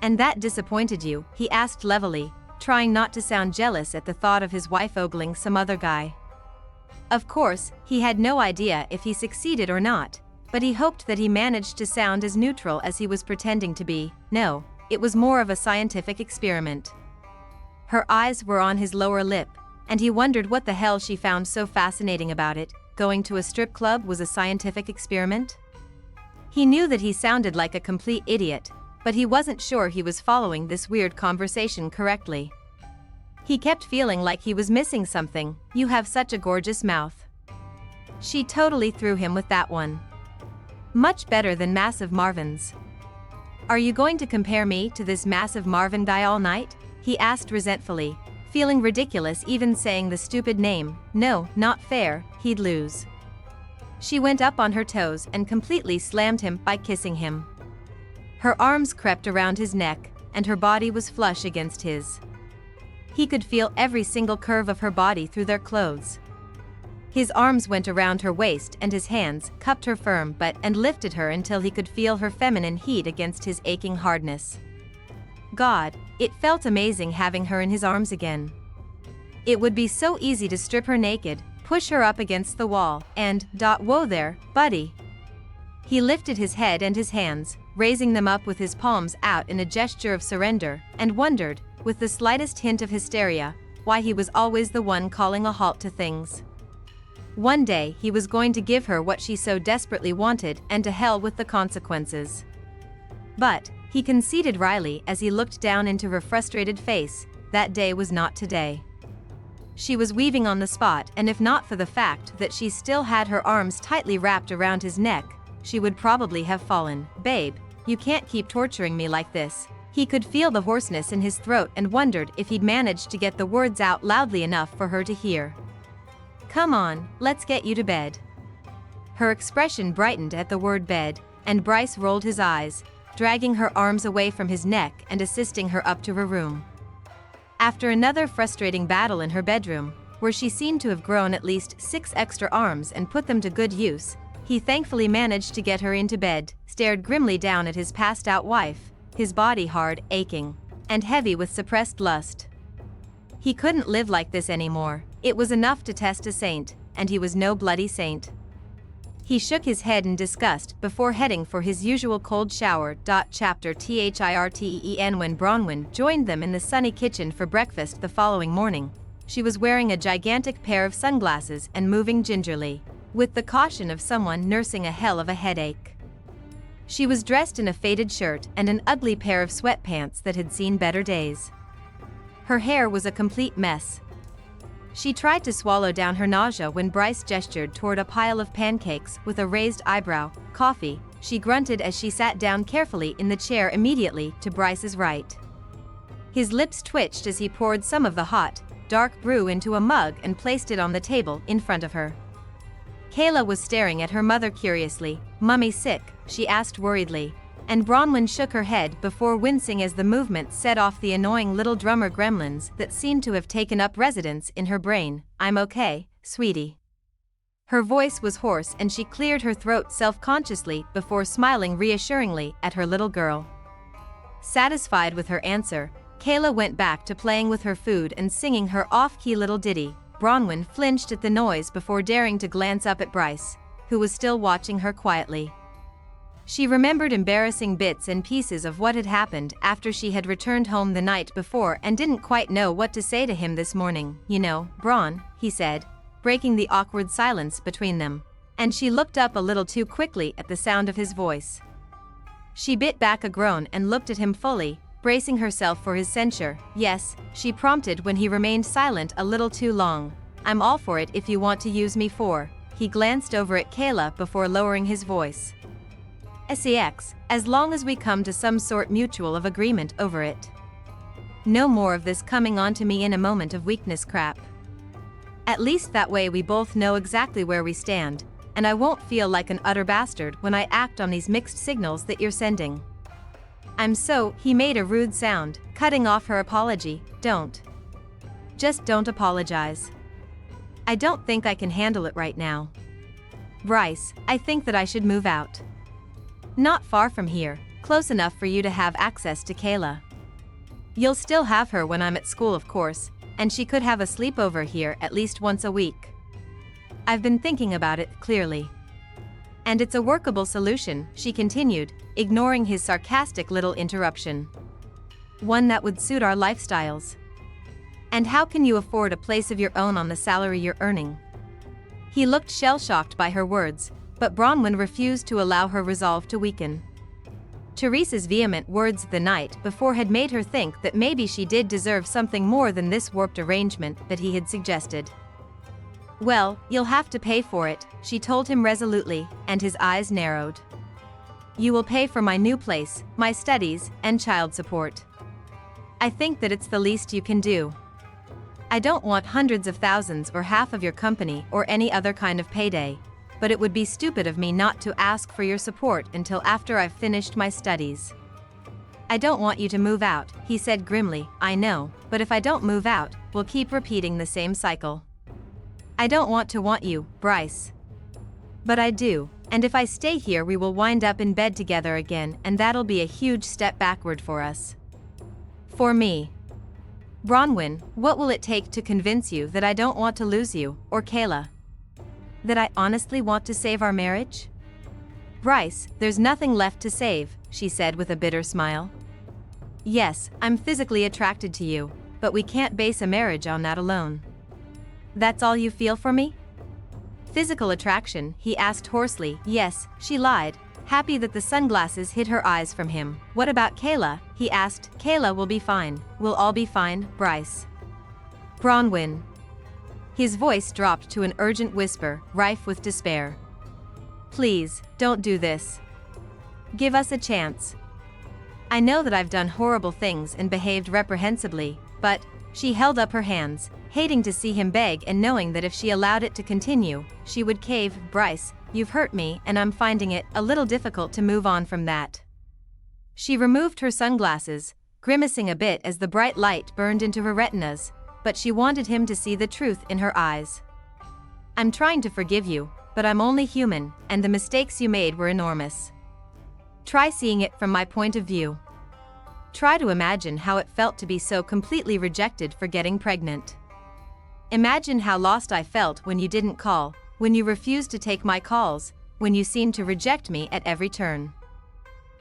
And that disappointed you? He asked levelly, trying not to sound jealous at the thought of his wife ogling some other guy. Of course, he had no idea if he succeeded or not, but he hoped that he managed to sound as neutral as he was pretending to be. No, it was more of a scientific experiment. Her eyes were on his lower lip, and he wondered what the hell she found so fascinating about it. Going to a strip club was a scientific experiment? He knew that he sounded like a complete idiot, but he wasn't sure he was following this weird conversation correctly. He kept feeling like he was missing something. You have such a gorgeous mouth. She totally threw him with that one. Much better than Massive Marvin's. Are you going to compare me to this Massive Marvin guy all night? He asked resentfully, feeling ridiculous even saying the stupid name. No, not fair, he'd lose. She went up on her toes and completely slammed him by kissing him. Her arms crept around his neck, and her body was flush against his. He could feel every single curve of her body through their clothes. His arms went around her waist and his hands cupped her firm butt and lifted her until he could feel her feminine heat against his aching hardness. God, it felt amazing having her in his arms again. It would be so easy to strip her naked, push her up against the wall, and, whoa there, buddy. He lifted his head and his hands, raising them up with his palms out in a gesture of surrender, and wondered, with the slightest hint of hysteria, why he was always the one calling a halt to things. One day he was going to give her what she so desperately wanted, and to hell with the consequences. But, he conceded wryly as he looked down into her frustrated face, that day was not today. She was weaving on the spot, and if not for the fact that she still had her arms tightly wrapped around his neck, she would probably have fallen. Babe, you can't keep torturing me like this. He could feel the hoarseness in his throat and wondered if he'd managed to get the words out loudly enough for her to hear. Come on, let's get you to bed. Her expression brightened at the word bed, and Bryce rolled his eyes, dragging her arms away from his neck and assisting her up to her room. After another frustrating battle in her bedroom, where she seemed to have grown at least 6 extra arms and put them to good use, he thankfully managed to get her into bed, stared grimly down at his passed-out wife, his body hard, aching, and heavy with suppressed lust. He couldn't live like this anymore. It was enough to test a saint, and he was no bloody saint. He shook his head in disgust before heading for his usual cold shower. Chapter THIRTEN. When Bronwyn joined them in the sunny kitchen for breakfast the following morning, she was wearing a gigantic pair of sunglasses and moving gingerly, with the caution of someone nursing a hell of a headache. She was dressed in a faded shirt and an ugly pair of sweatpants that had seen better days. Her hair was a complete mess. She tried to swallow down her nausea when Bryce gestured toward a pile of pancakes with a raised eyebrow. Coffee, she grunted as she sat down carefully in the chair immediately to Bryce's right. His lips twitched as he poured some of the hot, dark brew into a mug and placed it on the table in front of her. Kayla was staring at her mother curiously. Mummy sick? She asked worriedly, and Bronwyn shook her head before wincing as the movement set off the annoying little drummer gremlins that seemed to have taken up residence in her brain. I'm okay, sweetie. Her voice was hoarse and she cleared her throat self-consciously before smiling reassuringly at her little girl. Satisfied with her answer, Kayla went back to playing with her food and singing her off-key little ditty. Bronwyn flinched at the noise before daring to glance up at Bryce, who was still watching her quietly. She remembered embarrassing bits and pieces of what had happened after she had returned home the night before and didn't quite know what to say to him this morning. You know, Bron, he said, breaking the awkward silence between them, and she looked up a little too quickly at the sound of his voice. She bit back a groan and looked at him fully, bracing herself for his censure. Yes, she prompted when he remained silent a little too long. I'm all for it if you want to use me for. He glanced over at Kayla before lowering his voice. Sex, as long as we come to some sort mutual of agreement over it. No more of this coming on to me in a moment of weakness crap. At least that way we both know exactly where we stand, and I won't feel like an utter bastard when I act on these mixed signals that you're sending. He made a rude sound, cutting off her apology. Just don't apologize. I don't think I can handle it right now. Bryce, I think that I should move out. Not far from here, close enough for you to have access to Kayla. You'll still have her when I'm at school, of course, and she could have a sleepover here at least once a week. I've been thinking about it, clearly. And it's a workable solution, she continued, ignoring his sarcastic little interruption. One that would suit our lifestyles. And how can you afford a place of your own on the salary you're earning? He looked shell-shocked by her words, but Bronwyn refused to allow her resolve to weaken. Teresa's vehement words the night before had made her think that maybe she did deserve something more than this warped arrangement that he had suggested. Well, you'll have to pay for it, she told him resolutely, and his eyes narrowed. You will pay for my new place, my studies, and child support. I think that it's the least you can do. I don't want hundreds of thousands or half of your company or any other kind of payday, but it would be stupid of me not to ask for your support until after I've finished my studies. I don't want you to move out, he said grimly. I know, but if I don't move out, we'll keep repeating the same cycle. I don't want you, Bryce. But I do, and if I stay here we will wind up in bed together again, and that'll be a huge step backward for us. For me. Bronwyn, what will it take to convince you that I don't want to lose you, or Kayla? That I honestly want to save our marriage? Bryce, there's nothing left to save, she said with a bitter smile. Yes, I'm physically attracted to you, but we can't base a marriage on that alone. That's all you feel for me? Physical attraction, he asked hoarsely. Yes, she lied, happy that the sunglasses hid her eyes from him. What about Kayla? He asked. Kayla will be fine. We'll all be fine, Bryce. Bronwyn. His voice dropped to an urgent whisper, rife with despair. Please, don't do this. Give us a chance. I know that I've done horrible things and behaved reprehensibly, but, she held up her hands, hating to see him beg and knowing that if she allowed it to continue, she would cave. Bryce, you've hurt me and I'm finding it a little difficult to move on from that. She removed her sunglasses, grimacing a bit as the bright light burned into her retinas, but she wanted him to see the truth in her eyes. I'm trying to forgive you, but I'm only human, and the mistakes you made were enormous. Try seeing it from my point of view. Try to imagine how it felt to be so completely rejected for getting pregnant. Imagine how lost I felt when you didn't call, when you refused to take my calls, when you seemed to reject me at every turn.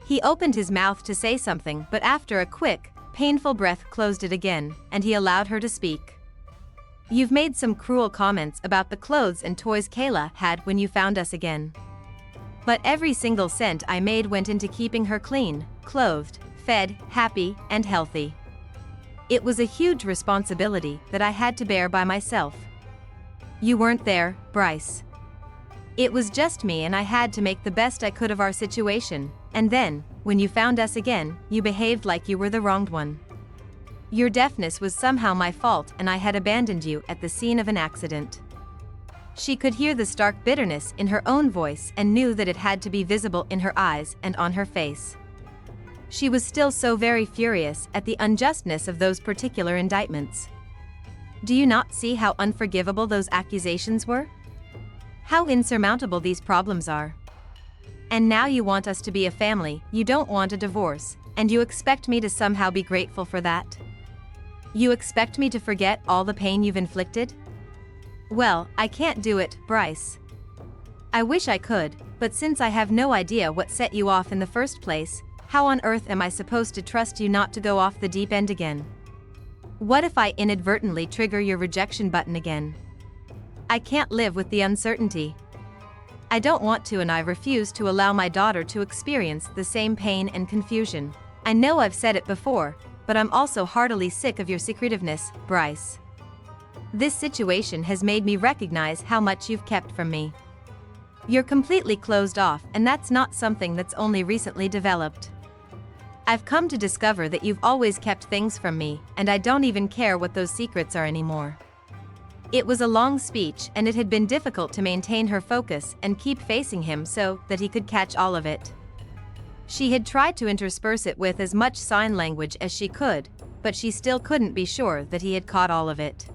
He opened his mouth to say something, but after a quick, painful breath closed it again, and he allowed her to speak. You've made some cruel comments about the clothes and toys Kayla had when you found us again. But every single cent I made went into keeping her clean, clothed, fed, happy, and healthy. It was a huge responsibility that I had to bear by myself. You weren't there, Bryce. It was just me, and I had to make the best I could of our situation, and then, when you found us again, you behaved like you were the wronged one. Your deafness was somehow my fault, and I had abandoned you at the scene of an accident. She could hear the stark bitterness in her own voice and knew that it had to be visible in her eyes and on her face. She was still so very furious at the unjustness of those particular indictments. Do you not see how unforgivable those accusations were? How insurmountable these problems are? And now you want us to be a family, you don't want a divorce, and you expect me to somehow be grateful for that? You expect me to forget all the pain you've inflicted? Well, I can't do it, Bryce. I wish I could, but since I have no idea what set you off in the first place, how on earth am I supposed to trust you not to go off the deep end again? What if I inadvertently trigger your rejection button again? I can't live with the uncertainty. I don't want to, and I refuse to allow my daughter to experience the same pain and confusion. I know I've said it before, but I'm also heartily sick of your secretiveness, Bryce. This situation has made me recognize how much you've kept from me. You're completely closed off, and that's not something that's only recently developed. I've come to discover that you've always kept things from me, and I don't even care what those secrets are anymore. It was a long speech, and it had been difficult to maintain her focus and keep facing him so that he could catch all of it. She had tried to intersperse it with as much sign language as she could, but she still couldn't be sure that he had caught all of it.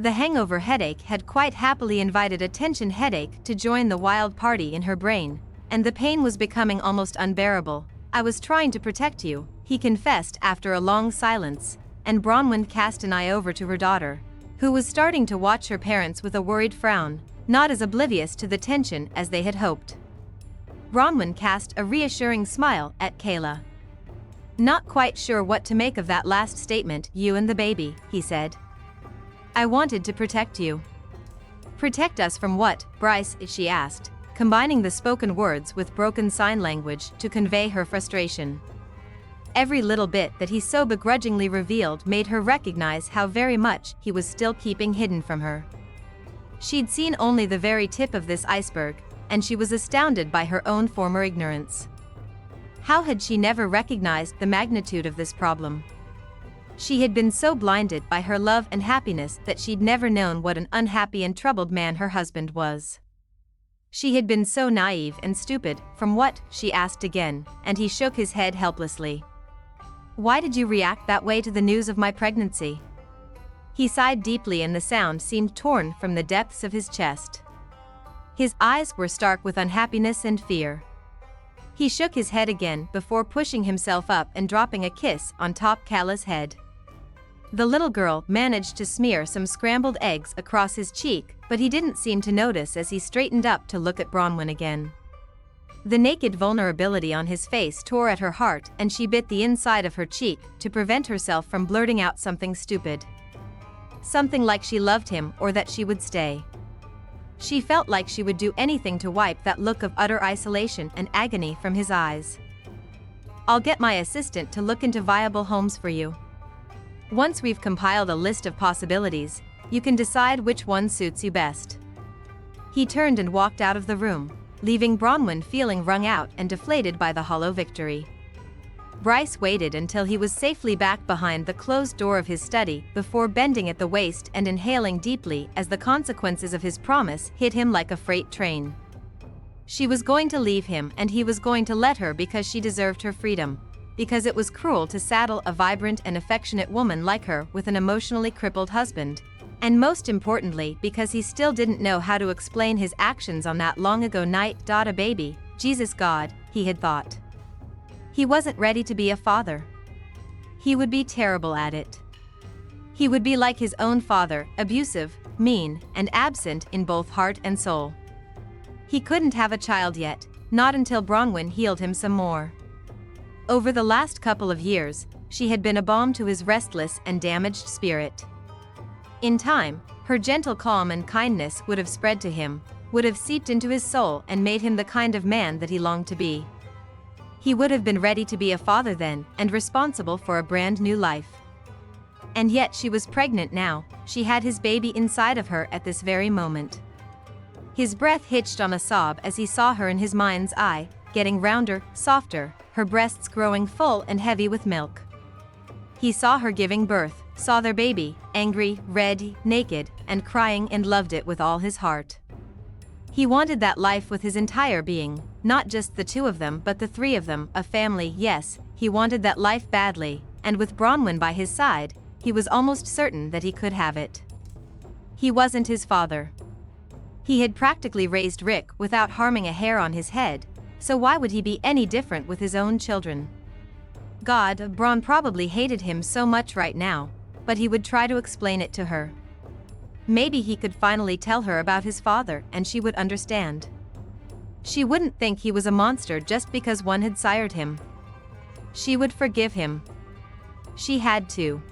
The hangover headache had quite happily invited a tension headache to join the wild party in her brain, and the pain was becoming almost unbearable, I was trying to protect you, he confessed after a long silence, and Bronwyn cast an eye over to her daughter, who was starting to watch her parents with a worried frown, not as oblivious to the tension as they had hoped. Bronwyn cast a reassuring smile at Kayla. Not quite sure what to make of that last statement, you and the baby, he said. I wanted to protect you. Protect us from what, Bryce, she asked, combining the spoken words with broken sign language to convey her frustration. Every little bit that he so begrudgingly revealed made her recognize how very much he was still keeping hidden from her. She'd seen only the very tip of this iceberg, and she was astounded by her own former ignorance. How had she never recognized the magnitude of this problem? She had been so blinded by her love and happiness that she'd never known what an unhappy and troubled man her husband was. She had been so naive and stupid. From what, she asked again, and he shook his head helplessly. Why did you react that way to the news of my pregnancy? He sighed deeply and the sound seemed torn from the depths of his chest. His eyes were stark with unhappiness and fear. He shook his head again before pushing himself up and dropping a kiss on top Kayla's head. The little girl managed to smear some scrambled eggs across his cheek, but he didn't seem to notice as he straightened up to look at Bronwyn again. The naked vulnerability on his face tore at her heart and she bit the inside of her cheek to prevent herself from blurting out something stupid. Something like she loved him or that she would stay. She felt like she would do anything to wipe that look of utter isolation and agony from his eyes. I'll get my assistant to look into viable homes for you. Once we've compiled a list of possibilities, you can decide which one suits you best. He turned and walked out of the room, leaving Bronwyn feeling wrung out and deflated by the hollow victory. Bryce waited until he was safely back behind the closed door of his study before bending at the waist and inhaling deeply as the consequences of his promise hit him like a freight train. She was going to leave him and he was going to let her because she deserved her freedom, because it was cruel to saddle a vibrant and affectionate woman like her with an emotionally crippled husband, and most importantly because he still didn't know how to explain his actions on that long ago night. A baby, Jesus God, he had thought. He wasn't ready to be a father. He would be terrible at it. He would be like his own father, abusive, mean, and absent in both heart and soul. He couldn't have a child yet, not until Bronwyn healed him some more. Over the last couple of years, she had been a balm to his restless and damaged spirit. In time, her gentle calm and kindness would have spread to him, would have seeped into his soul and made him the kind of man that he longed to be. He would have been ready to be a father then, and responsible for a brand new life. And yet she was pregnant now, she had his baby inside of her at this very moment. His breath hitched on a sob as he saw her in his mind's eye, getting rounder, softer, her breasts growing full and heavy with milk. He saw her giving birth, saw their baby, angry, red, naked, and crying, and loved it with all his heart. He wanted that life with his entire being, not just the two of them but the three of them, a family. Yes, he wanted that life badly, and with Bronwyn by his side, he was almost certain that he could have it. He wasn't his father. He had practically raised Rick without harming a hair on his head, so why would he be any different with his own children? God, Bron probably hated him so much right now, but he would try to explain it to her. Maybe he could finally tell her about his father and she would understand. She wouldn't think he was a monster just because one had sired him. She would forgive him. She had to.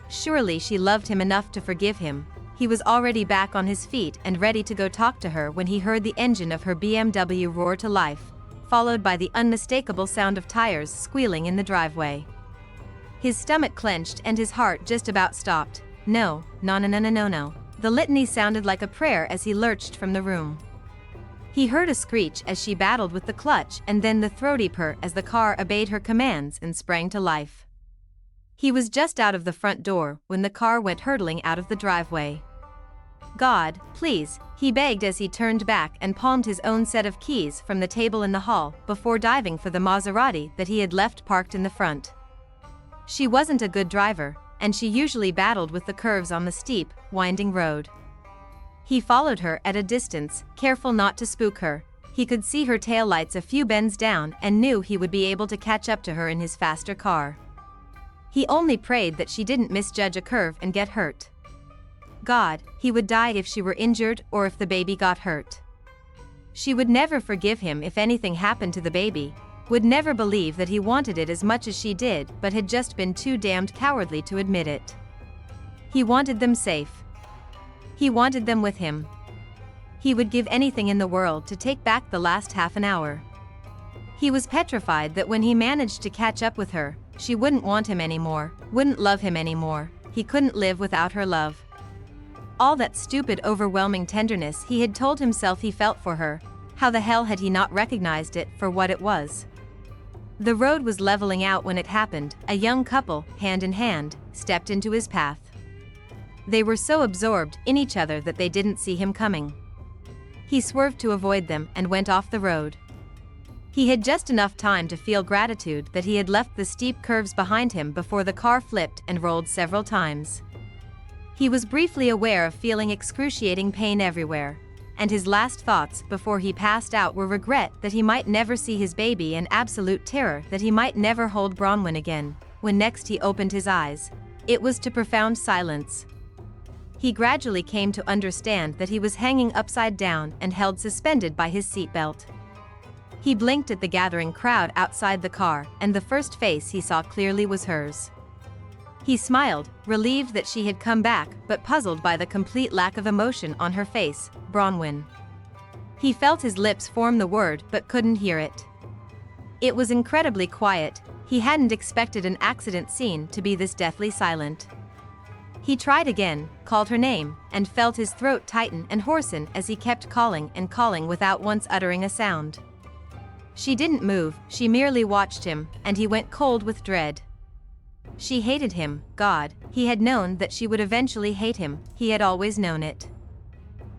Surely she loved him enough to forgive him. He was already back on his feet and ready to go talk to her when he heard the engine of her BMW roar to life, followed by the unmistakable sound of tires squealing in the driveway. His stomach clenched and his heart just about stopped. No. The litany sounded like a prayer as he lurched from the room. He heard a screech as she battled with the clutch and then the throaty purr as the car obeyed her commands and sprang to life. He was just out of the front door when the car went hurtling out of the driveway. God, please, he begged as he turned back and palmed his own set of keys from the table in the hall before diving for the Maserati that he had left parked in the front. She wasn't a good driver, and she usually battled with the curves on the steep, winding road. He followed her at a distance, careful not to spook her, He could see her taillights a few bends down and knew he would be able to catch up to her in his faster car. He only prayed that she didn't misjudge a curve and get hurt. God, he would die if she were injured or if the baby got hurt. She would never forgive him if anything happened to the baby, would never believe that he wanted it as much as she did but had just been too damned cowardly to admit it. He wanted them safe. He wanted them with him. He would give anything in the world to take back the last half an hour. He was petrified that when he managed to catch up with her, she wouldn't want him anymore, wouldn't love him anymore. He couldn't live without her love. All that stupid, overwhelming tenderness he had told himself he felt for her, how the hell had he not recognized it for what it was? The road was leveling out when it happened. A young couple, hand in hand, stepped into his path. They were so absorbed in each other that they didn't see him coming. He swerved to avoid them and went off the road. He had just enough time to feel gratitude that he had left the steep curves behind him before the car flipped and rolled several times. He was briefly aware of feeling excruciating pain everywhere, and his last thoughts before he passed out were regret that he might never see his baby and absolute terror that he might never hold Bronwyn again. When next he opened his eyes, it was to profound silence. He gradually came to understand that he was hanging upside down and held suspended by his seatbelt. He blinked at the gathering crowd outside the car, and the first face he saw clearly was hers. He smiled, relieved that she had come back, but puzzled by the complete lack of emotion on her face. Bronwyn. He felt his lips form the word but couldn't hear it. It was incredibly quiet. He hadn't expected an accident scene to be this deathly silent. He tried again, called her name, and felt his throat tighten and hoarsen as he kept calling and calling without once uttering a sound. She didn't move, she merely watched him, and he went cold with dread. She hated him. God, he had known that she would eventually hate him. He had always known it.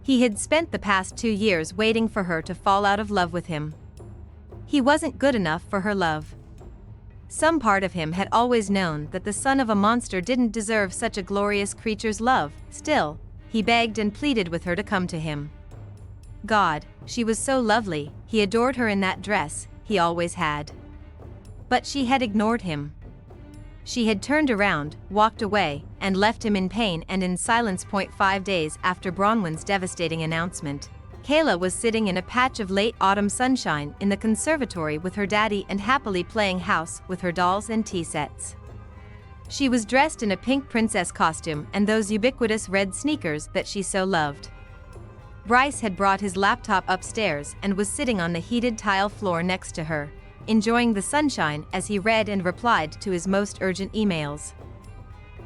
He had spent the past 2 years waiting for her to fall out of love with him. He wasn't good enough for her love. Some part of him had always known that the son of a monster didn't deserve such a glorious creature's love. Still, he begged and pleaded with her to come to him. God, she was so lovely. He adored her in that dress, he always had. But she had ignored him. She had turned around, walked away, and left him in pain and in silence. 5 days after Bronwyn's devastating announcement, Kayla was sitting in a patch of late autumn sunshine in the conservatory with her daddy and happily playing house with her dolls and tea sets. She was dressed in a pink princess costume and those ubiquitous red sneakers that she so loved. Bryce had brought his laptop upstairs and was sitting on the heated tile floor next to her, enjoying the sunshine as he read and replied to his most urgent emails.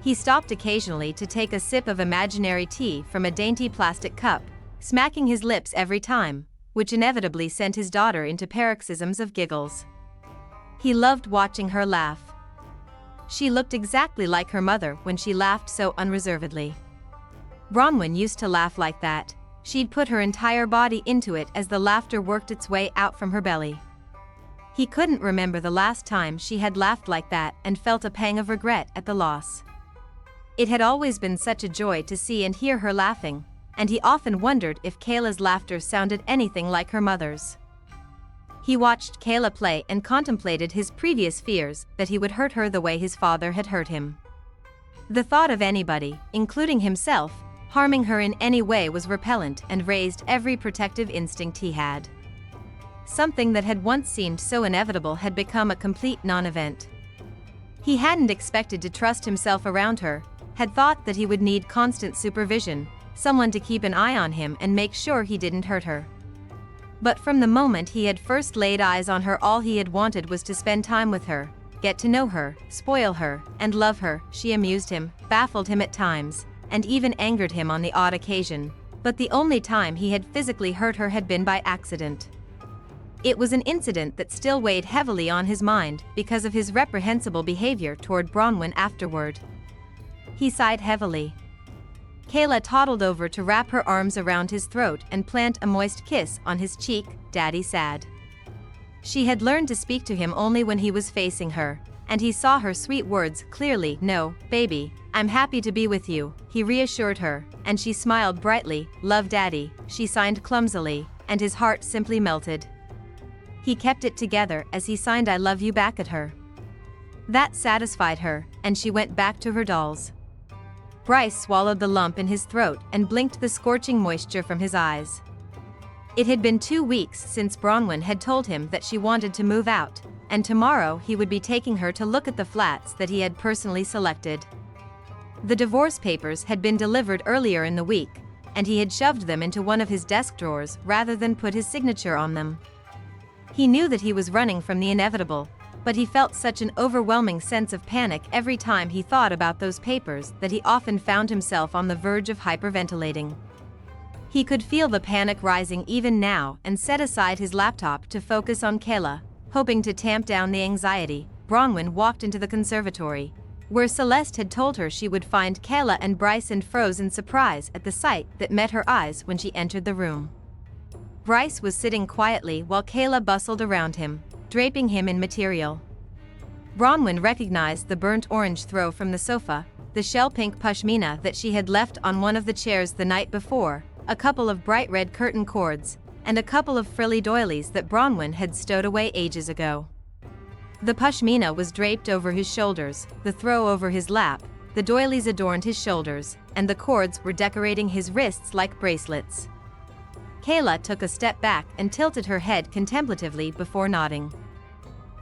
He stopped occasionally to take a sip of imaginary tea from a dainty plastic cup, smacking his lips every time, which inevitably sent his daughter into paroxysms of giggles. He loved watching her laugh. She looked exactly like her mother when she laughed so unreservedly. Bronwyn used to laugh like that. She'd put her entire body into it as the laughter worked its way out from her belly. He couldn't remember the last time she had laughed like that and felt a pang of regret at the loss. It had always been such a joy to see and hear her laughing, and he often wondered if Kayla's laughter sounded anything like her mother's. He watched Kayla play and contemplated his previous fears that he would hurt her the way his father had hurt him. The thought of anybody, including himself, harming her in any way was repellent and raised every protective instinct he had. Something that had once seemed so inevitable had become a complete non-event. He hadn't expected to trust himself around her, had thought that he would need constant supervision, someone to keep an eye on him and make sure he didn't hurt her. But from the moment he had first laid eyes on her, all he had wanted was to spend time with her, get to know her, spoil her, and love her. She amused him, baffled him at times, and even angered him on the odd occasion, but the only time he had physically hurt her had been by accident. It was an incident that still weighed heavily on his mind because of his reprehensible behavior toward Bronwyn afterward. He sighed heavily. Kayla toddled over to wrap her arms around his throat and plant a moist kiss on his cheek. Daddy sad. She had learned to speak to him only when he was facing her, and he saw her sweet words clearly. No, baby, I'm happy to be with you, he reassured her, and she smiled brightly. Love Daddy, she signed clumsily, and his heart simply melted. He kept it together as he signed "I love you" back at her. That satisfied her, and she went back to her dolls. Bryce swallowed the lump in his throat and blinked the scorching moisture from his eyes. It had been 2 weeks since Bronwyn had told him that she wanted to move out, and tomorrow he would be taking her to look at the flats that he had personally selected. The divorce papers had been delivered earlier in the week, and he had shoved them into one of his desk drawers rather than put his signature on them. He knew that he was running from the inevitable, but he felt such an overwhelming sense of panic every time he thought about those papers that he often found himself on the verge of hyperventilating. He could feel the panic rising even now and set aside his laptop to focus on Kayla, hoping to tamp down the anxiety. Bronwyn walked into the conservatory, where Celeste had told her she would find Kayla and Bryce, and froze in surprise at the sight that met her eyes when she entered the room. Bryce was sitting quietly while Kayla bustled around him, draping him in material. Bronwyn recognized the burnt orange throw from the sofa, the shell-pink pashmina that she had left on one of the chairs the night before, a couple of bright red curtain cords, and a couple of frilly doilies that Bronwyn had stowed away ages ago. The pashmina was draped over his shoulders, the throw over his lap, the doilies adorned his shoulders, and the cords were decorating his wrists like bracelets. Kayla took a step back and tilted her head contemplatively before nodding.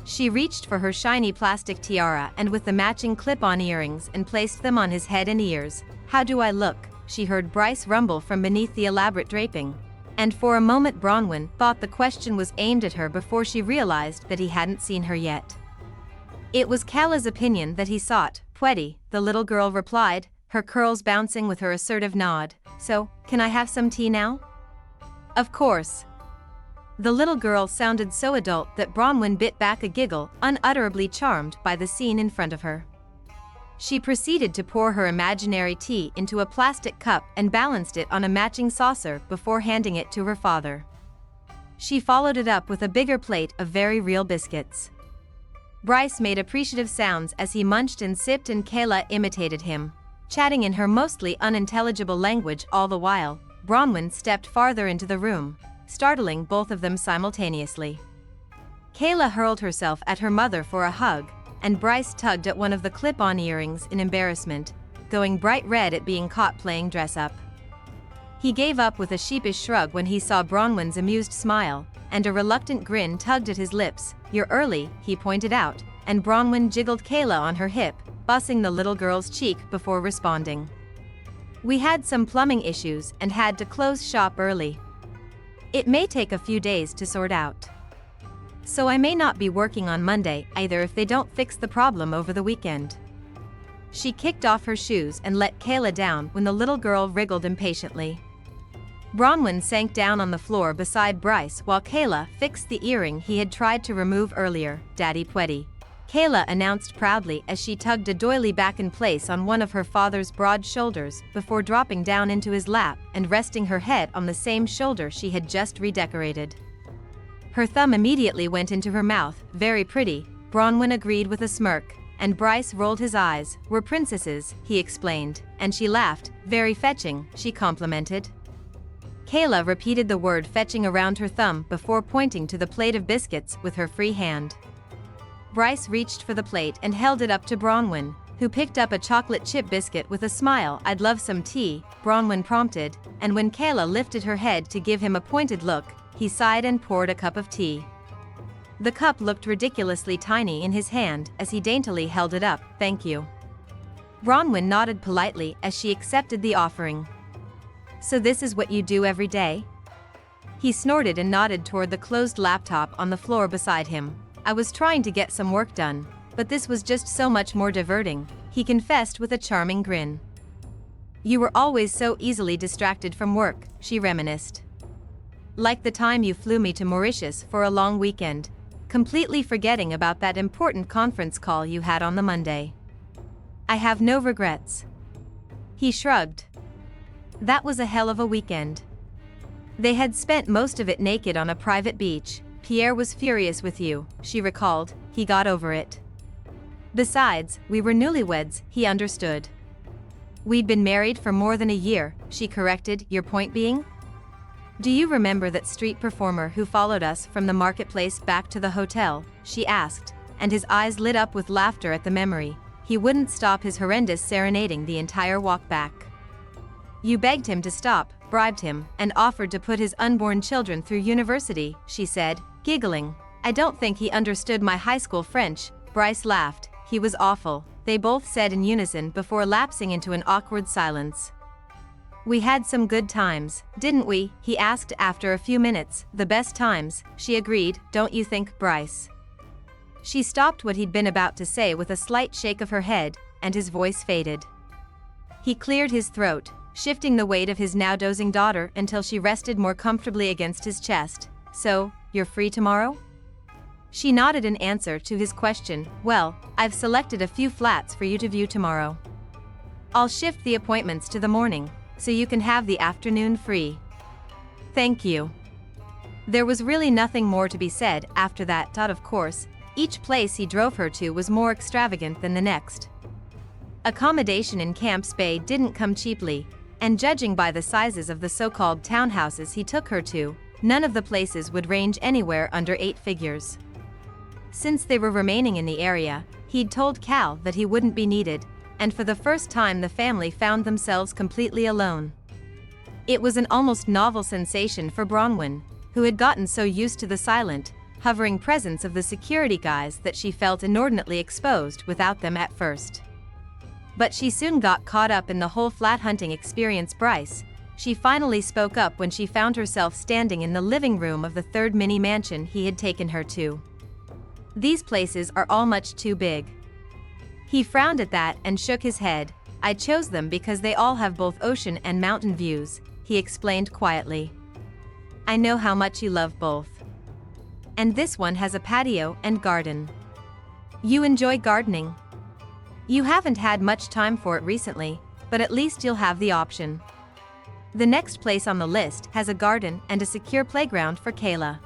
She reached for her shiny plastic tiara and with the matching clip-on earrings and placed them on his head and ears. "How do I look?" she heard Bryce rumble from beneath the elaborate draping. And for a moment Bronwyn thought the question was aimed at her before she realized that he hadn't seen her yet. It was Kayla's opinion that he sought. "Pweddy," the little girl replied, her curls bouncing with her assertive nod. "So, can I have some tea now?" "Of course." The little girl sounded so adult that Bronwyn bit back a giggle, unutterably charmed by the scene in front of her. She proceeded to pour her imaginary tea into a plastic cup and balanced it on a matching saucer before handing it to her father. She followed it up with a bigger plate of very real biscuits. Bryce made appreciative sounds as he munched and sipped, and Kayla imitated him, chatting in her mostly unintelligible language all the while. Bronwyn stepped farther into the room, startling both of them simultaneously. Kayla hurled herself at her mother for a hug, and Bryce tugged at one of the clip-on earrings in embarrassment, going bright red at being caught playing dress-up. He gave up with a sheepish shrug when he saw Bronwyn's amused smile, and a reluctant grin tugged at his lips. "You're early," he pointed out, and Bronwyn jiggled Kayla on her hip, bussing the little girl's cheek before responding. "We had some plumbing issues and had to close shop early. It may take a few days to sort out. So I may not be working on Monday either if they don't fix the problem over the weekend." She kicked off her shoes and let Kayla down when the little girl wriggled impatiently. Bronwyn sank down on the floor beside Bryce while Kayla fixed the earring he had tried to remove earlier. "Daddy Pweddy," Kayla announced proudly as she tugged a doily back in place on one of her father's broad shoulders before dropping down into his lap and resting her head on the same shoulder she had just redecorated. Her thumb immediately went into her mouth. "Very pretty," Bronwyn agreed with a smirk, and Bryce rolled his eyes. "We're princesses," he explained, and she laughed. "Very fetching," she complimented. Kayla repeated the word fetching around her thumb before pointing to the plate of biscuits with her free hand. Bryce reached for the plate and held it up to Bronwyn, who picked up a chocolate chip biscuit with a smile. "I'd love some tea," Bronwyn prompted, and when Kayla lifted her head to give him a pointed look, he sighed and poured a cup of tea. The cup looked ridiculously tiny in his hand as he daintily held it up. "Thank you." Bronwyn nodded politely as she accepted the offering. "So this is what you do every day?" He snorted and nodded toward the closed laptop on the floor beside him. "I was trying to get some work done, but this was just so much more diverting," he confessed with a charming grin. "You were always so easily distracted from work," she reminisced. "Like the time you flew me to Mauritius for a long weekend, completely forgetting about that important conference call you had on the Monday." "I have no regrets." He shrugged. That was a hell of a weekend. They had spent most of it naked on a private beach. "Pierre was furious with you," she recalled. "He got over it. Besides, we were newlyweds," he understood. "We'd been married for more than a year," she corrected. "Your point being?" "Do you remember that street performer who followed us from the marketplace back to the hotel?" she asked, and his eyes lit up with laughter at the memory. He wouldn't stop his horrendous serenading the entire walk back. "You begged him to stop, bribed him, and offered to put his unborn children through university," she said, giggling. "I don't think he understood my high school French." Bryce laughed. "He was awful," they both said in unison before lapsing into an awkward silence. "We had some good times, didn't we?" he asked after a few minutes. "The best times," she agreed, "don't you think, Bryce?" She stopped what he'd been about to say with a slight shake of her head, and his voice faded. He cleared his throat, shifting the weight of his now dozing daughter until she rested more comfortably against his chest. "So, you're free tomorrow?" She nodded in answer to his question. "Well, I've selected a few flats for you to view tomorrow. I'll shift the appointments to the morning, so you can have the afternoon free." "Thank you." There was really nothing more to be said after that. Of course, each place he drove her to was more extravagant than the next. Accommodation in Camps Bay didn't come cheaply, and judging by the sizes of the so-called townhouses he took her to, none of the places would range anywhere under 8 figures. Since they were remaining in the area, he'd told Cal that he wouldn't be needed, and for the first time the family found themselves completely alone. It was an almost novel sensation for Bronwyn, who had gotten so used to the silent, hovering presence of the security guys that she felt inordinately exposed without them at first. But she soon got caught up in the whole flat hunting experience. "Bryce," she finally spoke up when she found herself standing in the living room of the third mini mansion he had taken her to. "These places are all much too big." He frowned at that and shook his head. "I chose them because they all have both ocean and mountain views," he explained quietly. "I know how much you love both. And this one has a patio and garden. You enjoy gardening. You haven't had much time for it recently, but at least you'll have the option." The next place on the list has a garden and a secure playground for Kayla.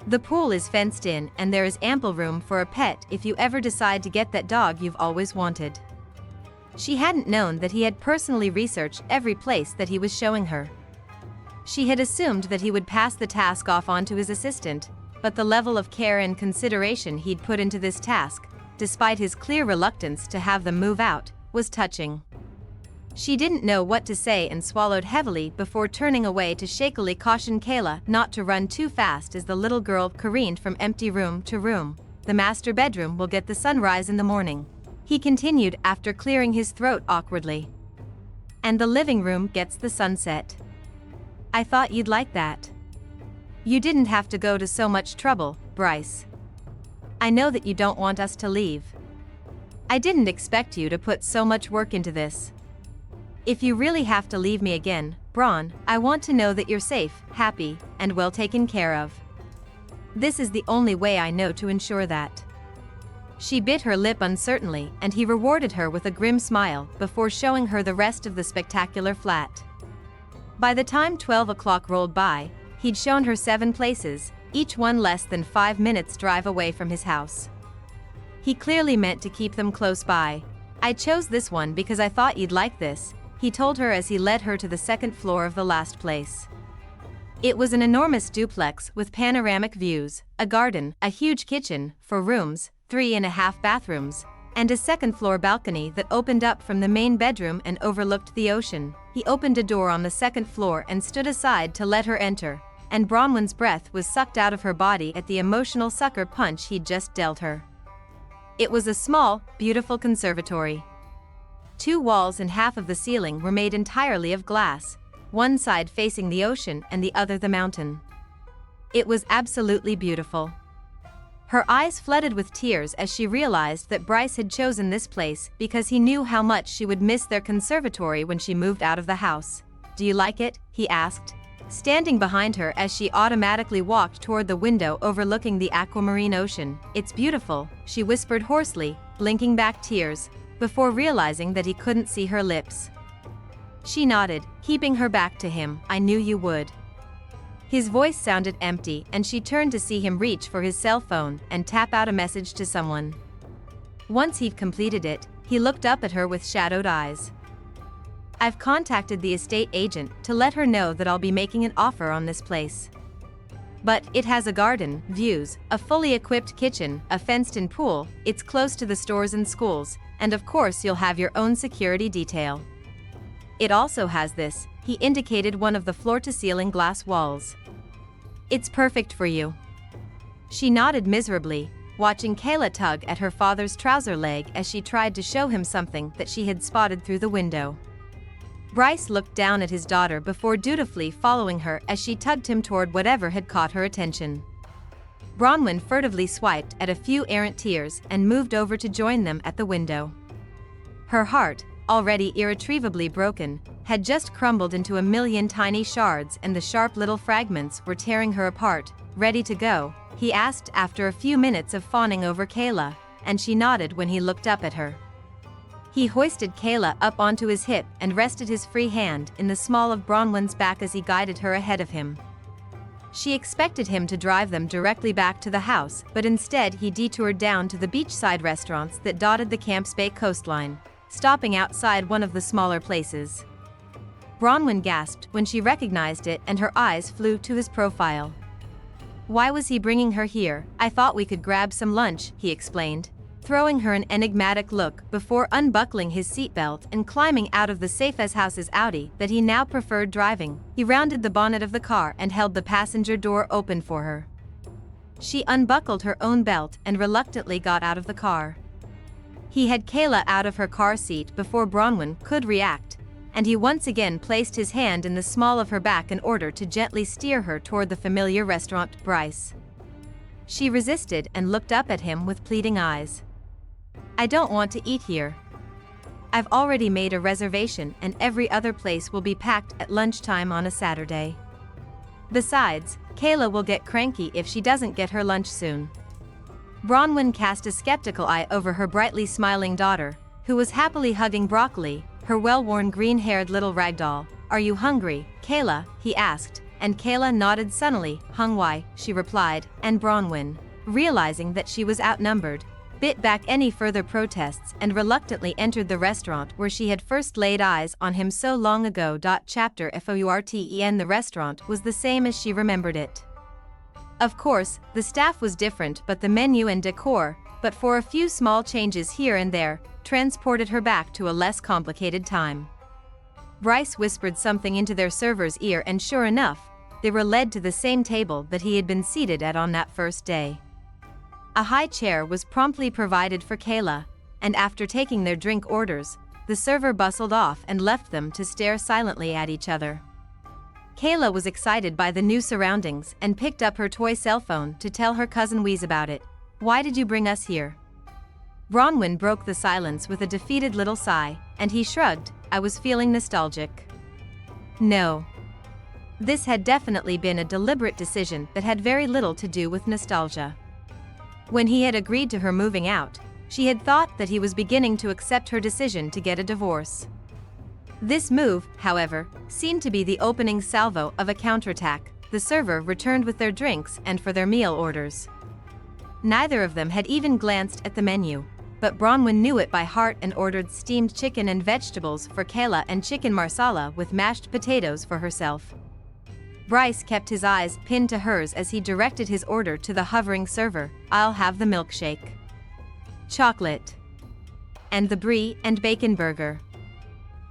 The pool is fenced in and there is ample room for a pet if you ever decide to get that dog you've always wanted. She hadn't known that he had personally researched every place that he was showing her. She had assumed that he would pass the task off onto his assistant, but the level of care and consideration he'd put into this task, despite his clear reluctance to have them move out, was touching. She didn't know what to say and swallowed heavily before turning away to shakily caution Kayla not to run too fast as the little girl careened from empty room to room. "The master bedroom will get the sunrise in the morning," he continued after clearing his throat awkwardly. "And the living room gets the sunset. I thought you'd like that. You didn't have to go to so much trouble, Bryce. I know that you don't want us to leave. I didn't expect you to put so much work into this. If you really have to leave me again, Bron, I want to know that you're safe, happy, and well taken care of. This is the only way I know to ensure that." She bit her lip uncertainly and he rewarded her with a grim smile before showing her the rest of the spectacular flat. By the time 12 o'clock rolled by, he'd shown her 7 places, each one less than 5 minutes drive away from his house. He clearly meant to keep them close by. "I chose this one because I thought you'd like this," he told her as he led her to the second floor of the last place. It was an enormous duplex with panoramic views, a garden, a huge kitchen, 4 rooms, 3.5 bathrooms, and a second-floor balcony that opened up from the main bedroom and overlooked the ocean. He opened a door on the second floor and stood aside to let her enter, and Bronwyn's breath was sucked out of her body at the emotional sucker punch he'd just dealt her. It was a small, beautiful conservatory. 2 walls and half of the ceiling were made entirely of glass, one side facing the ocean and the other the mountain. It was absolutely beautiful. Her eyes flooded with tears as she realized that Bryce had chosen this place because he knew how much she would miss their conservatory when she moved out of the house. "Do you like it?" he asked, standing behind her as she automatically walked toward the window overlooking the aquamarine ocean. "It's beautiful," she whispered hoarsely, blinking back tears, before realizing that he couldn't see her lips. She nodded, keeping her back to him. "I knew you would." His voice sounded empty and she turned to see him reach for his cell phone and tap out a message to someone. Once he'd completed it, he looked up at her with shadowed eyes. I've contacted the estate agent to let her know that I'll be making an offer on this place. But it has a garden, views, a fully equipped kitchen, a fenced-in pool, it's close to the stores and schools, and of course you'll have your own security detail. It also has this, he indicated one of the floor-to-ceiling glass walls. It's perfect for you. She nodded miserably, watching Kayla tug at her father's trouser leg as she tried to show him something that she had spotted through the window. Bryce looked down at his daughter before dutifully following her as she tugged him toward whatever had caught her attention. Bronwyn furtively swiped at a few errant tears and moved over to join them at the window. Her heart, already irretrievably broken, had just crumbled into a million tiny shards, and the sharp little fragments were tearing her apart. Ready to go? He asked after a few minutes of fawning over Kayla, and she nodded when he looked up at her. He hoisted Kayla up onto his hip and rested his free hand in the small of Bronwyn's back as he guided her ahead of him. She expected him to drive them directly back to the house, but instead he detoured down to the beachside restaurants that dotted the Camps Bay coastline, stopping outside one of the smaller places. Bronwyn gasped when she recognized it, and her eyes flew to his profile. Why was he bringing her here? I thought we could grab some lunch, he explained, throwing her an enigmatic look before unbuckling his seatbelt and climbing out of the safe-as-house's Audi that he now preferred driving. He rounded the bonnet of the car and held the passenger door open for her. She unbuckled her own belt and reluctantly got out of the car. He had Kayla out of her car seat before Bronwyn could react, and he once again placed his hand in the small of her back in order to gently steer her toward the familiar restaurant. Bryce. She resisted and looked up at him with pleading eyes. I don't want to eat here. I've already made a reservation and every other place will be packed at lunchtime on a Saturday. Besides, Kayla will get cranky if she doesn't get her lunch soon. Bronwyn cast a skeptical eye over her brightly smiling daughter, who was happily hugging broccoli, her well-worn green-haired little ragdoll. Are you hungry, Kayla? He asked, and Kayla nodded sunnily. Why, she replied, and Bronwyn, realizing that she was outnumbered, bit back any further protests and reluctantly entered the restaurant where she had first laid eyes on him so long ago. Chapter FOURTEN. The restaurant was the same as she remembered it. Of course, the staff was different, but the menu and decor, but for a few small changes here and there, transported her back to a less complicated time. Bryce whispered something into their server's ear, and sure enough, they were led to the same table that he had been seated at on that first day. A high chair was promptly provided for Kayla, and after taking their drink orders, the server bustled off and left them to stare silently at each other. Kayla was excited by the new surroundings and picked up her toy cell phone to tell her cousin Wheeze about it. Why did you bring us here? Bronwyn broke the silence with a defeated little sigh, and he shrugged. I was feeling nostalgic. No. This had definitely been a deliberate decision that had very little to do with nostalgia. When he had agreed to her moving out, she had thought that he was beginning to accept her decision to get a divorce. This move, however, seemed to be the opening salvo of a counterattack. The server returned with their drinks and for their meal orders. Neither of them had even glanced at the menu, but Bronwyn knew it by heart and ordered steamed chicken and vegetables for Kayla and chicken marsala with mashed potatoes for herself. Bryce kept his eyes pinned to hers as he directed his order to the hovering server. I'll have the milkshake. Chocolate. And the brie and bacon burger.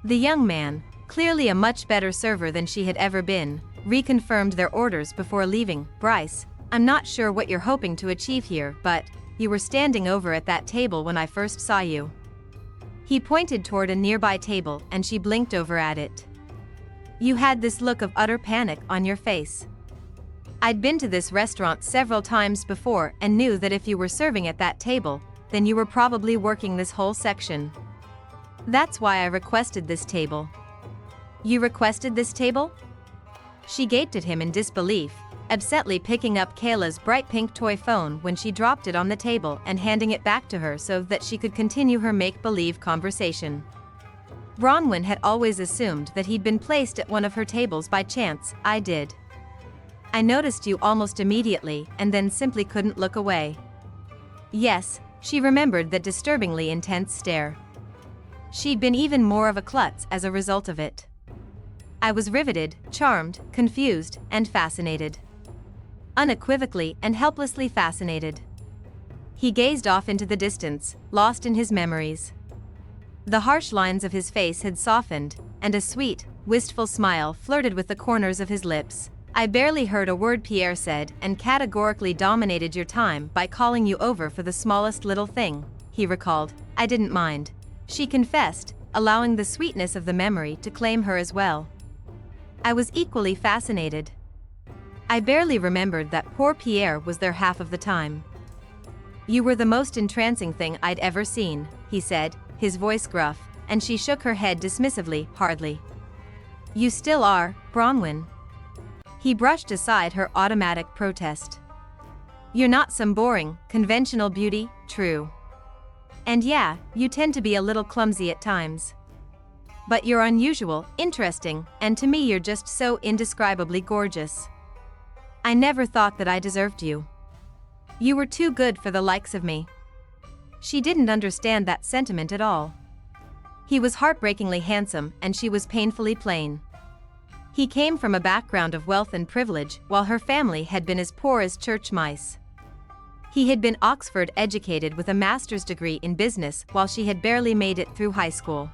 The young man, clearly a much better server than she had ever been, reconfirmed their orders before leaving. Bryce, I'm not sure what you're hoping to achieve here, but you were standing over at that table when I first saw you. He pointed toward a nearby table and she blinked over at it. You had this look of utter panic on your face. I'd been to this restaurant several times before and knew that if you were serving at that table, then you were probably working this whole section. That's why I requested this table. You requested this table? She gaped at him in disbelief, absently picking up Kayla's bright pink toy phone when she dropped it on the table and handing it back to her so that she could continue her make-believe conversation. Bronwyn had always assumed that he'd been placed at one of her tables by chance. I did. I noticed you almost immediately and then simply couldn't look away. Yes, she remembered that disturbingly intense stare. she'd been even more of a klutz as a result of it. I was riveted, charmed, confused, and fascinated. Unequivocally and helplessly fascinated. He gazed off into the distance, lost in his memories. The harsh lines of his face had softened, and a sweet, wistful smile flirted with the corners of his lips. I barely heard a word Pierre said and categorically dominated your time by calling you over for the smallest little thing, he recalled. I didn't mind, she confessed, allowing the sweetness of the memory to claim her as well. I was equally fascinated. I barely remembered that poor Pierre was there half of the time. You were the most entrancing thing I'd ever seen, he said, his voice gruff, and she shook her head dismissively. Hardly. You still are, Bronwyn. He brushed aside her automatic protest. You're not some boring, conventional beauty, true. And yeah, you tend to be a little clumsy at times. But you're unusual, interesting, and to me you're just so indescribably gorgeous. I never thought that I deserved you. You were too good for the likes of me. She didn't understand that sentiment at all. He was heartbreakingly handsome and she was painfully plain. He came from a background of wealth and privilege while her family had been as poor as church mice. He had been Oxford educated with a master's degree in business while she had barely made it through high school.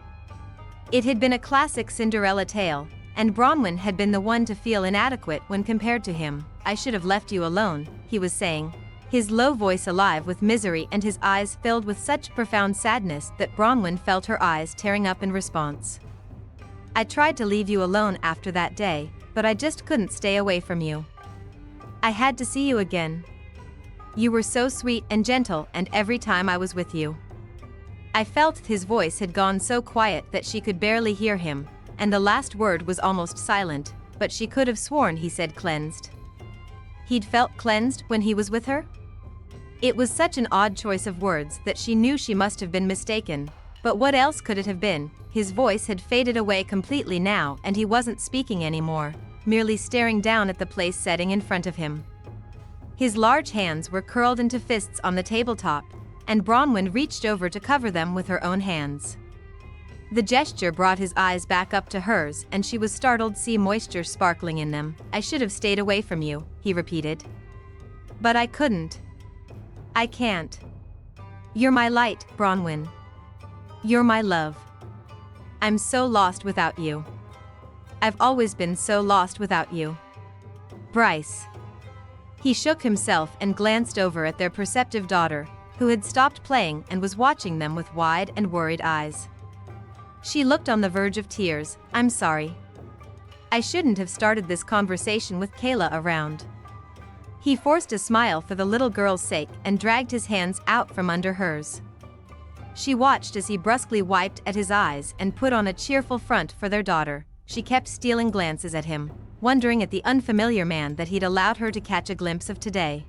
It had been a classic Cinderella tale, and Bronwyn had been the one to feel inadequate when compared to him. I should have left you alone, he was saying, his low voice alive with misery and his eyes filled with such profound sadness that Bronwyn felt her eyes tearing up in response. I tried to leave you alone after that day, but I just couldn't stay away from you. I had to see you again. You were so sweet and gentle, and every time I was with you, I felt his voice had gone so quiet that she could barely hear him, and the last word was almost silent, but she could have sworn he said cleansed. He'd felt cleansed when he was with her? It was such an odd choice of words that she knew she must have been mistaken, but what else could it have been? His voice had faded away completely now and he wasn't speaking anymore, merely staring down at the place setting in front of him. His large hands were curled into fists on the tabletop, and Bronwyn reached over to cover them with her own hands. The gesture brought his eyes back up to hers and she was startled to see moisture sparkling in them. I should have stayed away from you, he repeated. But I couldn't. I can't. You're my light, Bronwyn. You're my love. I'm so lost without you. I've always been so lost without you. Bryce. He shook himself and glanced over at their perceptive daughter, who had stopped playing and was watching them with wide and worried eyes. She looked on the verge of tears. I'm sorry. I shouldn't have started this conversation with Kayla around. He forced a smile for the little girl's sake and dragged his hands out from under hers. She watched as he brusquely wiped at his eyes and put on a cheerful front for their daughter. She kept stealing glances at him, wondering at the unfamiliar man that he'd allowed her to catch a glimpse of today.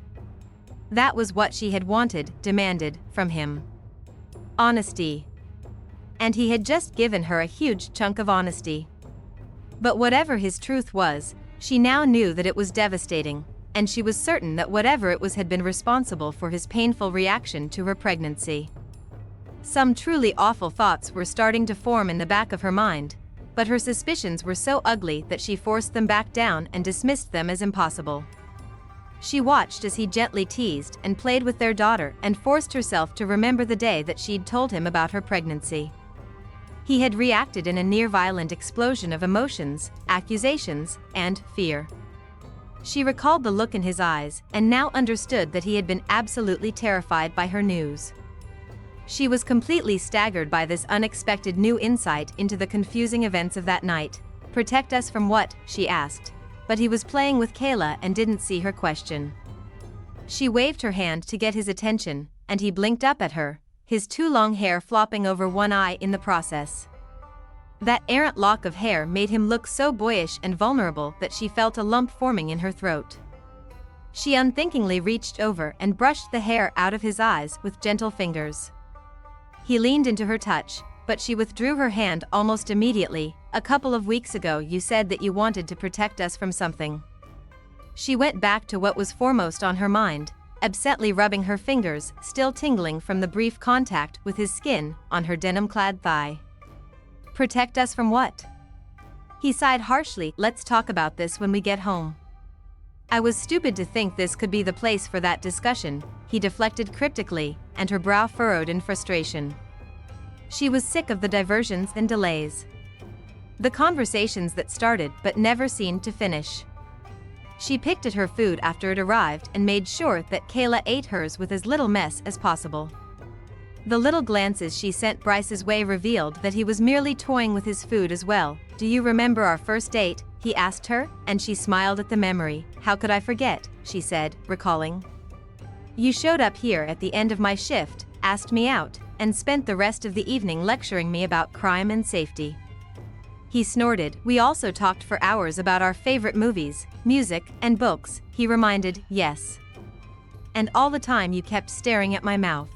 That was what she had wanted, demanded, from him. Honesty. And he had just given her a huge chunk of honesty. But whatever his truth was, she now knew that it was devastating, and she was certain that whatever it was had been responsible for his painful reaction to her pregnancy. Some truly awful thoughts were starting to form in the back of her mind, but her suspicions were so ugly that she forced them back down and dismissed them as impossible. She watched as he gently teased and played with their daughter and forced herself to remember the day that she'd told him about her pregnancy. He had reacted in a near-violent explosion of emotions, accusations, and fear. She recalled the look in his eyes and now understood that he had been absolutely terrified by her news. She was completely staggered by this unexpected new insight into the confusing events of that night. Protect us from what? She asked. But he was playing with Kayla and didn't see her question. She waved her hand to get his attention, and he blinked up at her, his too long hair flopping over one eye in the process. That errant lock of hair made him look so boyish and vulnerable that she felt a lump forming in her throat. She unthinkingly reached over and brushed the hair out of his eyes with gentle fingers. He leaned into her touch, but she withdrew her hand almost immediately. A couple of weeks ago you said that you wanted to protect us from something. She went back to what was foremost on her mind, absently rubbing her fingers, still tingling from the brief contact with his skin, on her denim-clad thigh. Protect us from what? He sighed harshly. Let's talk about this when we get home. I was stupid to think this could be the place for that discussion, he deflected cryptically, and her brow furrowed in frustration. She was sick of the diversions and delays. The conversations that started but never seemed to finish. She picked at her food after it arrived and made sure that Kayla ate hers with as little mess as possible. The little glances she sent Bryce's way revealed that he was merely toying with his food as well. Do you remember our first date? He asked her, and she smiled at the memory. How could I forget? She said, recalling. You showed up here at the end of my shift, asked me out, and spent the rest of the evening lecturing me about crime and safety. He snorted. We also talked for hours about our favorite movies, music, and books, he reminded. Yes. And all the time you kept staring at my mouth.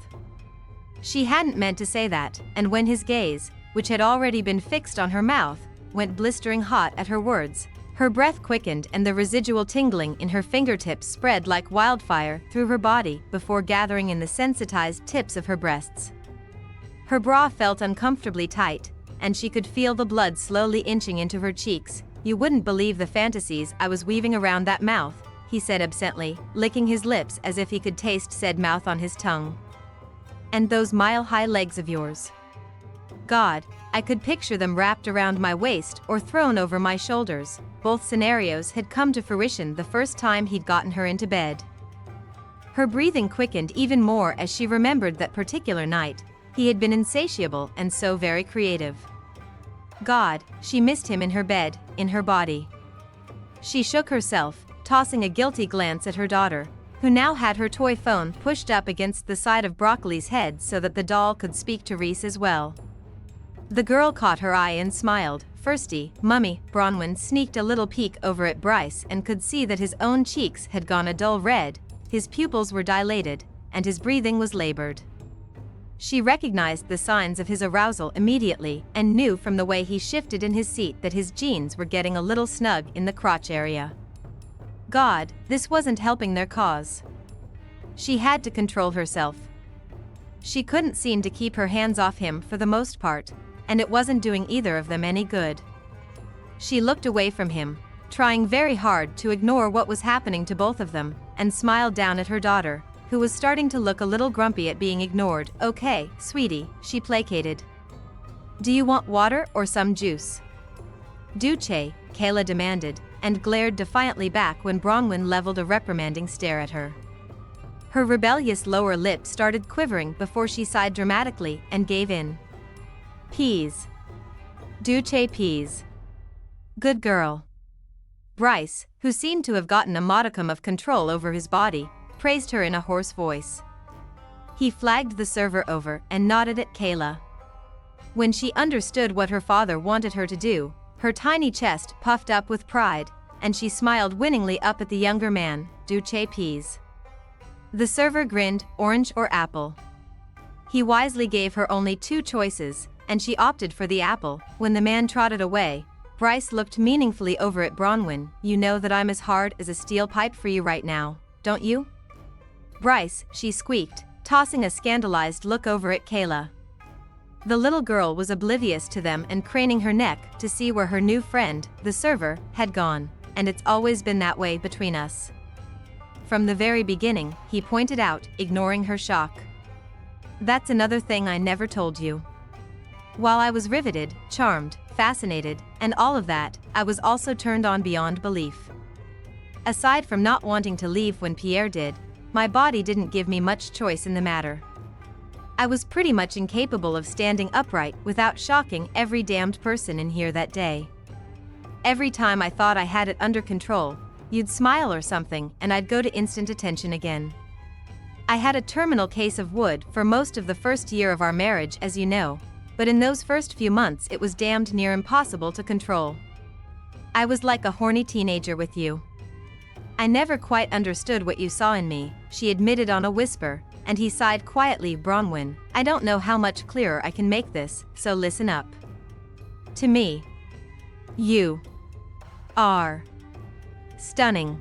She hadn't meant to say that, and when his gaze, which had already been fixed on her mouth, went blistering hot at her words, her breath quickened and the residual tingling in her fingertips spread like wildfire through her body before gathering in the sensitized tips of her breasts. Her bra felt uncomfortably tight, and she could feel the blood slowly inching into her cheeks. You wouldn't believe the fantasies I was weaving around that mouth, he said absently, licking his lips as if he could taste said mouth on his tongue. And those mile-high legs of yours. God, I could picture them wrapped around my waist or thrown over my shoulders. Both scenarios had come to fruition the first time he'd gotten her into bed. Her breathing quickened even more as she remembered that particular night. He had been insatiable and so very creative. God, she missed him in her bed, in her body. She shook herself, tossing a guilty glance at her daughter, who now had her toy phone pushed up against the side of Broccoli's head so that the doll could speak to Reese as well. The girl caught her eye and smiled. Firsty, Mummy. Bronwyn sneaked a little peek over at Bryce and could see that his own cheeks had gone a dull red, his pupils were dilated, and his breathing was labored. She recognized the signs of his arousal immediately and knew from the way he shifted in his seat that his jeans were getting a little snug in the crotch area. God, this wasn't helping their cause. She had to control herself. She couldn't seem to keep her hands off him for the most part, and it wasn't doing either of them any good. She looked away from him, trying very hard to ignore what was happening to both of them, and smiled down at her daughter, who was starting to look a little grumpy at being ignored. Okay, sweetie, she placated. Do you want water or some juice? Duce, Kayla demanded, and glared defiantly back when Bronwyn leveled a reprimanding stare at her. Her rebellious lower lip started quivering before she sighed dramatically and gave in. Peas. Duce peas. Good girl. Bryce, who seemed to have gotten a modicum of control over his body, praised her in a hoarse voice. He flagged the server over and nodded at Kayla. When she understood what her father wanted her to do, her tiny chest puffed up with pride, and she smiled winningly up at the younger man. Duce peas. The server grinned, orange or apple. He wisely gave her only two choices, and she opted for the apple. When the man trotted away, Bryce looked meaningfully over at Bronwyn. You know that I'm as hard as a steel pipe for you right now, don't you? Bryce, she squeaked, tossing a scandalized look over at Kayla. The little girl was oblivious to them and craning her neck to see where her new friend, the server, had gone, and it's always been that way between us. From the very beginning, he pointed out, ignoring her shock. That's another thing I never told you. While I was riveted, charmed, fascinated, and all of that, I was also turned on beyond belief. Aside from not wanting to leave when Pierre did, my body didn't give me much choice in the matter. I was pretty much incapable of standing upright without shocking every damned person in here that day. Every time I thought I had it under control, you'd smile or something and I'd go to instant attention again. I had a terminal case of wood for most of the first year of our marriage, as you know, but in those first few months it was damned near impossible to control. I was like a horny teenager with you. I never quite understood what you saw in me, she admitted on a whisper, and he sighed quietly. Bronwyn, I don't know how much clearer I can make this, so listen up. To me, you are stunning.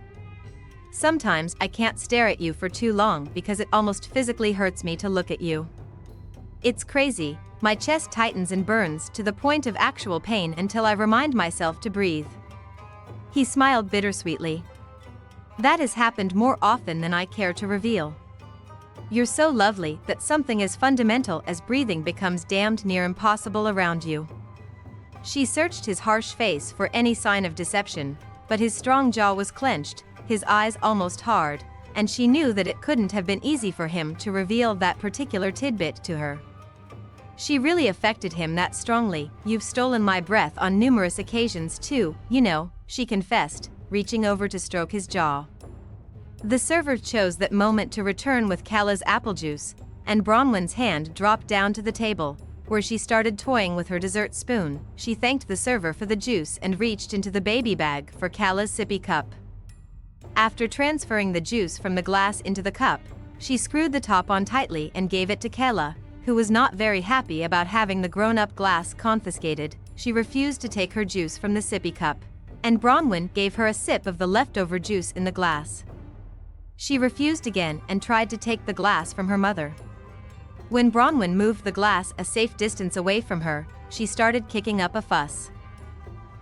Sometimes I can't stare at you for too long because it almost physically hurts me to look at you. It's crazy, My chest tightens and burns to the point of actual pain until I remind myself to breathe. He smiled bittersweetly. That has happened more often than I care to reveal. You're so lovely that something as fundamental as breathing becomes damned near impossible around you. She searched his harsh face for any sign of deception, but his strong jaw was clenched, his eyes almost hard, and she knew that it couldn't have been easy for him to reveal that particular tidbit to her. She really affected him that strongly. You've stolen my breath on numerous occasions too, you know, she confessed, reaching over to stroke his jaw. The server chose that moment to return with Kala's apple juice, and Bronwyn's hand dropped down to the table, where she started toying with her dessert spoon. She thanked the server for the juice and reached into the baby bag for Kala's sippy cup. After transferring the juice from the glass into the cup, she screwed the top on tightly and gave it to Kala, who was not very happy about having the grown-up glass confiscated. She refused to take her juice from the sippy cup, and Bronwyn gave her a sip of the leftover juice in the glass. She refused again and tried to take the glass from her mother. When Bronwyn moved the glass a safe distance away from her, she started kicking up a fuss.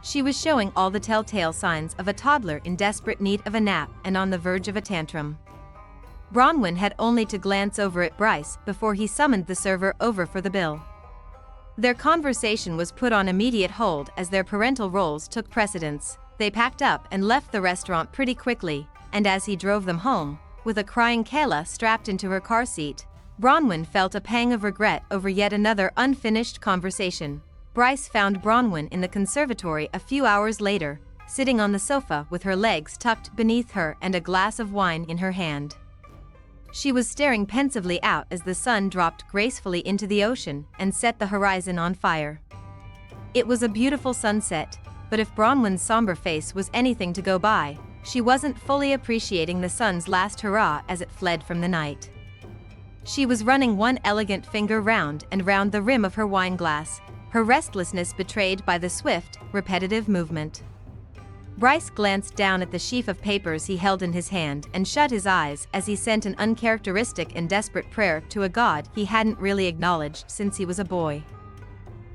She was showing all the telltale signs of a toddler in desperate need of a nap and on the verge of a tantrum. Bronwyn had only to glance over at Bryce before he summoned the server over for the bill. Their conversation was put on immediate hold as their parental roles took precedence. They packed up and left the restaurant pretty quickly, and as he drove them home, with a crying Kala strapped into her car seat, Bronwyn felt a pang of regret over yet another unfinished conversation. Bryce found Bronwyn in the conservatory a few hours later, sitting on the sofa with her legs tucked beneath her and a glass of wine in her hand. She was staring pensively out as the sun dropped gracefully into the ocean and set the horizon on fire. It was a beautiful sunset, but if Bronwyn's somber face was anything to go by, she wasn't fully appreciating the sun's last hurrah as it fled from the night. She was running one elegant finger round and round the rim of her wine glass, her restlessness betrayed by the swift, repetitive movement. Bryce glanced down at the sheaf of papers he held in his hand and shut his eyes as he sent an uncharacteristic and desperate prayer to a god he hadn't really acknowledged since he was a boy.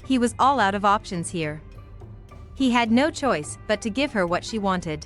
He was all out of options here. He had no choice but to give her what she wanted.